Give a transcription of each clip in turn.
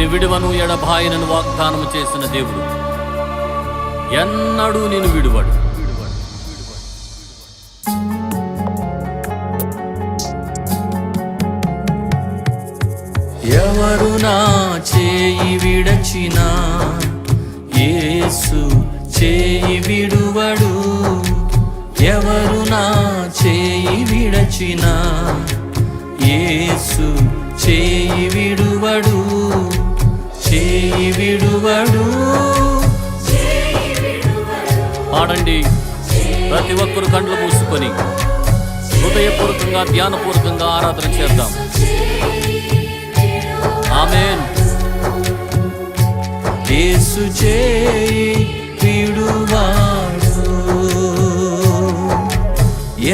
నేను విడువను ఎడబాయనను వాగ్దానం చేసిన దేవుడు ఎన్నడూ నేను విడువడు. ఎవరు నా చేయి విడచినా యేసు చేయి విడువడు. ఎవరు నా చేయి విడచినా యేసు చేయి విడువడు. చేయి విడువడు. పాడండి ప్రతి ఒక్కరు కండ్లు మూసుకొని హృదయపూర్వకంగా ధ్యానపూర్వకంగా ఆరాధన చేద్దాం. ఆమేన్. యేసు చేయి విడువాడు.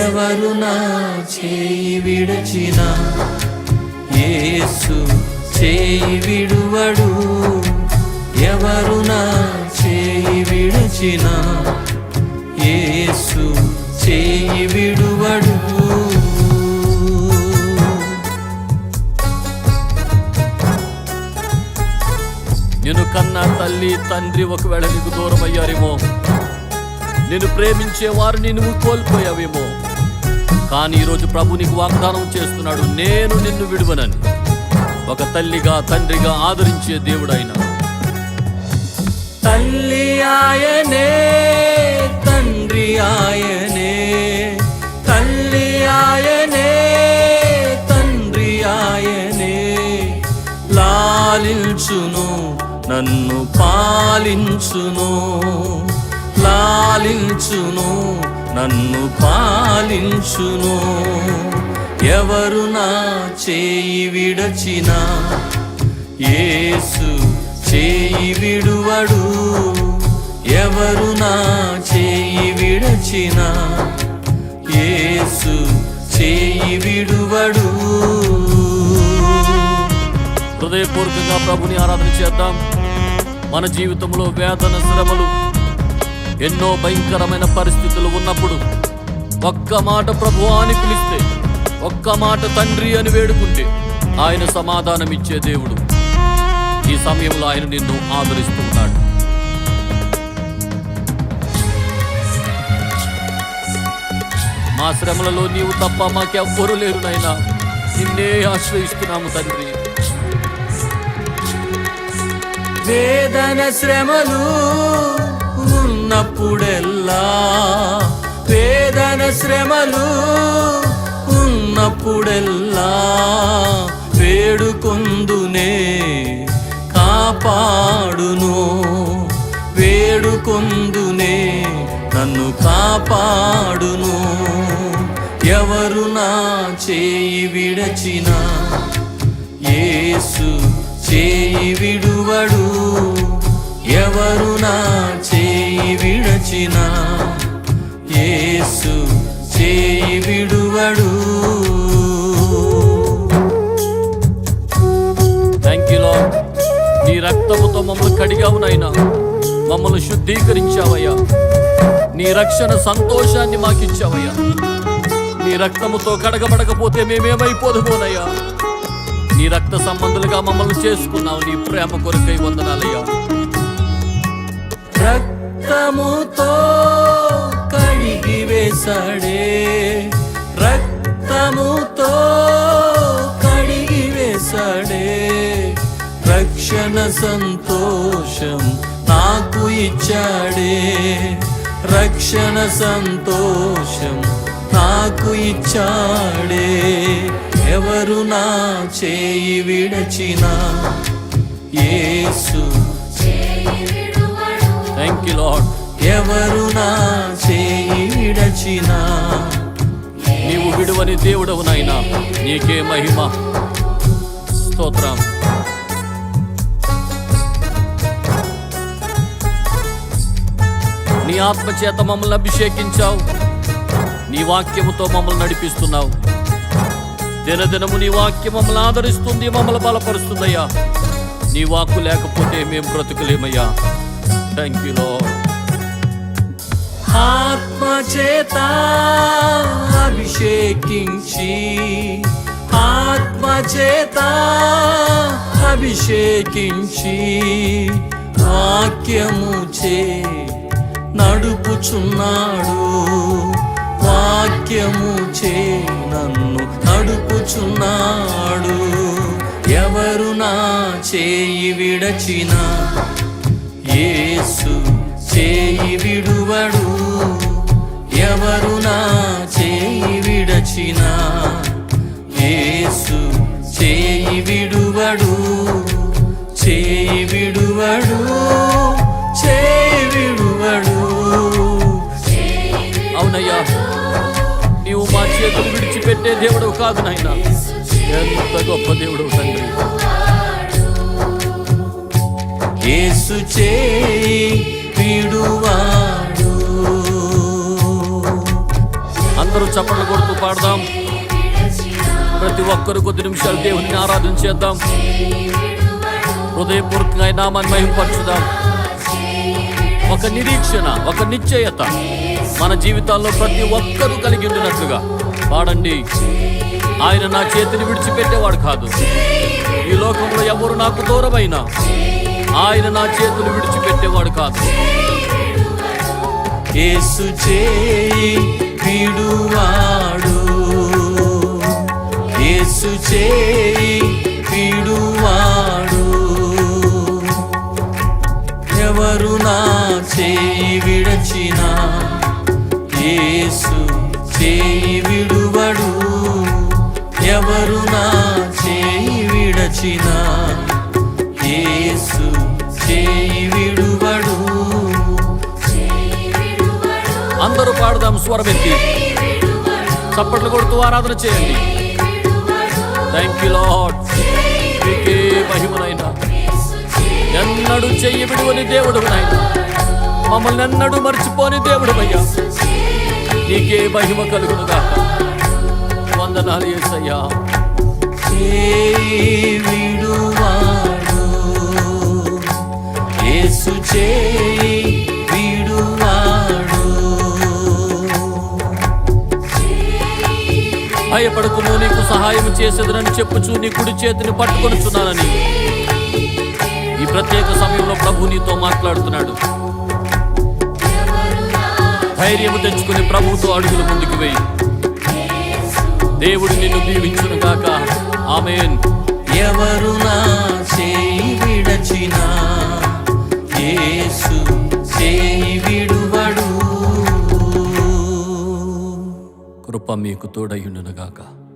ఎవరు నా చేయి విడచినా యేసు చేయి విడువడు. ఎవరు నా చేయి విడచినా యేసు చేయి విడువడు. నిన్ను కన్నా తల్లి తండ్రి ఒకవేళ నీకు దూరం అయ్యారేమో, నిన్ను ప్రేమించేవారు నిన్ను కోల్పోయావేమో, కానీ ఈరోజు ప్రభు నీకు వాగ్దానం చేస్తున్నాడు, నేను నిన్ను విడువనని. ఒక తల్లిగా తండ్రిగా ఆదరించే దేవుడు ఆయన. తల్లి ఆయనే, తండ్రి ఆయనే, తల్లి ఆయనే, తండ్రి ఆయనే. లాలించును నన్ను పాలించును, లాలించును నన్ను పాలించును. ఎవరు నా చేయి విడచినా యేసు చేయి విడువడు. ఎవరు నా చేయి విడచినా యేసు చేయి విడువడు. హృదయపూర్వకంగా ప్రభుని ఆరాధన చేద్దాం. మన జీవితంలో వేదన శ్రమలు ఎన్నో భయంకరమైన పరిస్థితులు ఉన్నప్పుడు ఒక్క మాట ప్రభువా అని పిలిస్తే, ఒక్క మాట తండ్రి అని వేడుకుంటే ఆయన సమాధానం ఇచ్చే దేవుడు. ఈ సమయంలో ఆయన నిన్ను ఆదరిస్తున్నాడు. మా శ్రమలలో నీవు తప్ప మాకెవ్వరూ లేరు నాయనా, నిన్నే ఆశ్రయిస్తున్నాము తండ్రి. వేదన శ్రమలు ఉన్నప్పుడెల్లా, వేదన శ్రమలు ఉన్నప్పుడెల్లా వేడుకొందునే కాపాడును. వేడుకొందునే నన్ను కాపాడును. ఎవరు నా చేయి విడచినా యేసు చేయి విడువడు. ఎవరు నా చేయి విడచినా యేసు చేయి విడువడు. Thank you lord. నీ రక్తముతో మమ్మల్ని కడిగావు నాయనా, మమ్మల్ని శుద్ధీకరించావయ్యా. నీ రక్షణ సంతోషాన్ని మాకిచ్చావయ్యా. నీ రక్తముతో కడగబడకపోతే మేమేమైపోదుమోనయ్యా. నీ రక్త సంబంధులుగా మమ్మల్ని చేసుకున్నావు. నీ ప్రేమ కొరకై వందనాలయ్యా. రక్తముతో కడిగి వేశాడే, రక్తముతో కడిగి వేశాడే. రక్షణ సంతోషం నాకు ఇచ్చాడే, రక్షణ సంతోషం నాకు ఇచ్చాడే. ఎవరు నా చేయి విడచినా యేసు. Thank you Lord. ఎవరు నా చేయి విడచినా నీవు విడువని దేవుడవు నాయనా, నీకే మహిమ స్తోత్రం. నీ ఆత్మ చేత మమ్మల్ని అభిషేకించావు. నీ వాక్యముతో మమ్మల్ని నడిపిస్తున్నావు. దినదినము నీ వాక్యం మమ్మల్ని ఆదరిస్తుంది, మమ్మల్ని బలపరుస్తుందయ్యా. నీ వాక్కు లేకపోతే మేము బ్రతుకులేమయ్యా. Thank you lord. ఆత్మ చేత అభిషేకించి, ఆత్మ చేత అభిషేకించి వాక్యము చే నడుపుచున్నాడు. వాక్యము చే నన్ను నడుపుచున్నాడు. ఎవరు నా చేయి విడచినా యేసు చేయి విడువడు. ఎవరు నా చేయి విడచినా యేసు చేయి విడువడు. చేయి విడువడు. చేయి విడువడు. అవునయ్యా, నీవు మా చేతులు విడిచిపెట్టే దేవుడు కాదు నాయనా. ఎంత గొప్ప దేవుడు తండ్రి. యేసు చేయి విడువాడు. అందరూ చప్పట్లు కొడుతూ పాడదాం. ప్రతి ఒక్కరు కొద్ది నిమిషాలు దేవుని ఆరాధన చేద్దాం. హృదయపూర్వకంగా ఆయన నామాన్ని మహిమపరచుదాం. ఒక నిరీక్షణ, ఒక నిశ్చయత మన జీవితాల్లో ప్రతి ఒక్కరూ కలిగి ఉండినట్లుగా పాడండి. ఆయన నా చేతిని విడిచిపెట్టేవాడు కాదు. ఈ లోకంలో ఎవరు నాకు దూరమైనా ఆయన నా చేతులు విడిచిపెట్టేవాడు కాదు. యేసు చేయి విడువాడు. యేసు చేయి విడువాడు. ఎవరు నా చేయి విడచినా యేసు చేయి విడువడు. ఎవరు నా చేయి విడచినా యేసు చేయి విడువడు. అందరూ పాడదాం స్వరమెత్తి, చప్పట్లు కొడుతూ ఆరాధన చేయండి. Thank you lord. నీకే మహిమనైనా. ఎన్నడూ చెయ్యి విడువని దేవుడు నాయనా. మమ్మల్ని ఎన్నడూ మర్చిపోని దేవుడు అయ్యా. నీకే మహిమ కలుగునుగా. వందనాలు యేసయ్యా. చేయి విడువాడు. యేసు చేయి విడువాడు. భయపడకుము, నీకు సహాయం చేసేదనని చెప్పుచు నీ కుడి చేతిని పట్టుకొనుచున్నానని ఈ ప్రత్యేక సమయంలో ప్రభు నీతో మాట్లాడుతున్నాడు. ధైర్యము తెచ్చుకుని ప్రభువుతో అడుగులు ముందుకు వేయి. దేవుడు నిన్ను దీవించును గాక. ఆమేన్. ఎవరు నా చేయి విడచినా యేసు చేయి విడువడు. కృప మీకు తోడయుండును గాక.